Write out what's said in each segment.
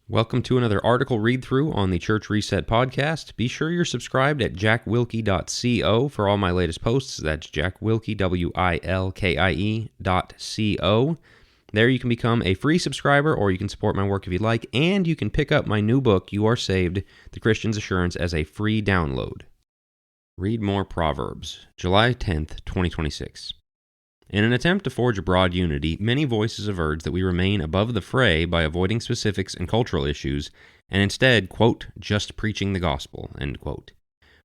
Welcome to another article read-through on the Church Reset podcast. Be sure you're subscribed at jackwilkie.co for all my latest posts. That's jackwilkie, WILKIE.co. There you can become a free subscriber, or you can support my work if you'd like, and you can pick up my new book, You Are Saved, The Christian's Assurance, as a free download. Read more Proverbs, July 10th, 2026. In an attempt to forge a broad unity, many voices have urged that we remain above the fray by avoiding specifics and cultural issues, and instead, quote, just preaching the gospel, end quote.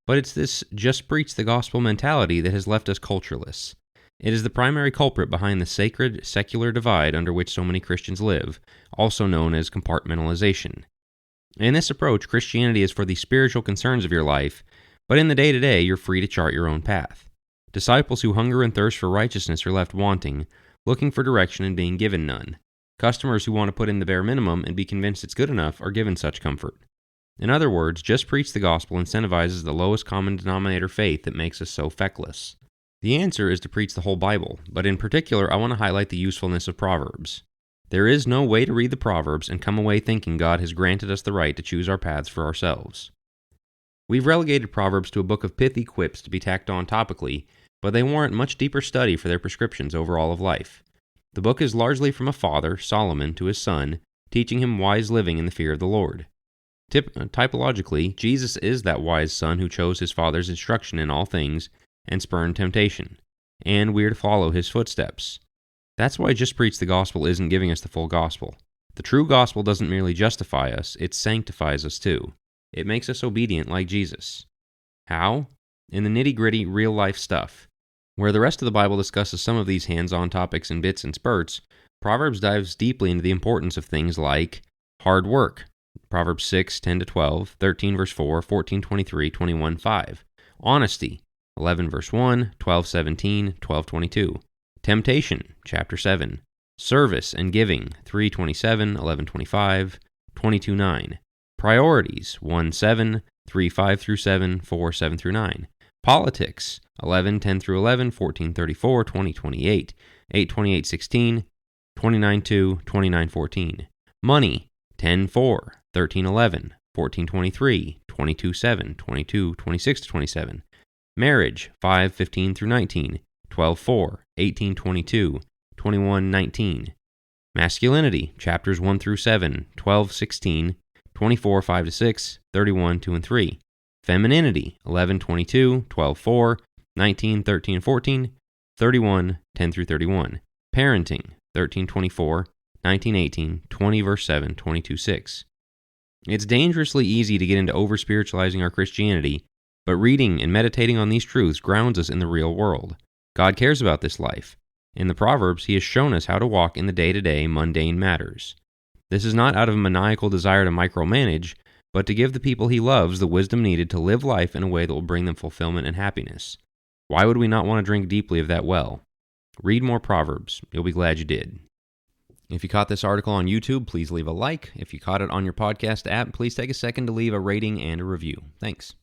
But it's this just preach the gospel mentality that has left us cultureless. It is the primary culprit behind the sacred, secular divide under which so many Christians live, also known as compartmentalization. In this approach, Christianity is for the spiritual concerns of your life, but in the day-to-day, you're free to chart your own path. Disciples who hunger and thirst for righteousness are left wanting, looking for direction and being given none. Customers who want to put in the bare minimum and be convinced it's good enough are given such comfort. In other words, just preach the gospel incentivizes the lowest common denominator faith that makes us so feckless. The answer is to preach the whole Bible, but in particular I want to highlight the usefulness of Proverbs. There is no way to read the Proverbs and come away thinking God has granted us the right to choose our paths for ourselves. We've relegated Proverbs to a book of pithy quips to be tacked on topically, but they warrant much deeper study for their prescriptions over all of life. The book is largely from a father, Solomon, to his son, teaching him wise living in the fear of the Lord. Typologically, Jesus is that wise son who chose his father's instruction in all things and spurned temptation, and we are to follow his footsteps. That's why just preach the gospel isn't giving us the full gospel. The true gospel doesn't merely justify us, it sanctifies us too. It makes us obedient like Jesus. How? In the nitty-gritty, real-life stuff. Where the rest of the Bible discusses some of these hands-on topics in bits and spurts, Proverbs dives deeply into the importance of things like hard work, Proverbs 6, 10-12, 13 verse 4, 14, 23, 21, 5. Honesty, 11 verse 1, 12, 17, 12, 22. Temptation, chapter 7. Service and giving, 3, 27, 11, 25, 22, 9. Priorities, 1, 7, 3, 5 through 7, 4, 7 through 9. Politics, 11, 10 through 11, 14, 34, 20, 28, 8, 28, 16, 29, 2, 29, 14. Money, 10, 4, 13, 11, 14, 23, 22, 7, 22, 26 to 27. Marriage, 5, 15 through 19, 12, 4, 18, 22, 21, 19. Masculinity, chapters 1 through 7, 12, 16, 24, 5 to 6, 31, 2 and 3. Femininity, 11, 22, 12, 4, 19, 13, 14, 31, 10 through 31. Parenting, 13, 24, 19, 18, 20 verse 7, 22, 6. It's dangerously easy to get into over-spiritualizing our Christianity, but reading and meditating on these truths grounds us in the real world. God cares about this life. In the Proverbs, He has shown us how to walk in the day-to-day mundane matters. This is not out of a maniacal desire to micromanage, but to give the people He loves the wisdom needed to live life in a way that will bring them fulfillment and happiness. Why would we not want to drink deeply of that well? Read more Proverbs. You'll be glad you did. If you caught this article on YouTube, please leave a like. If you caught it on your podcast app, please take a second to leave a rating and a review. Thanks.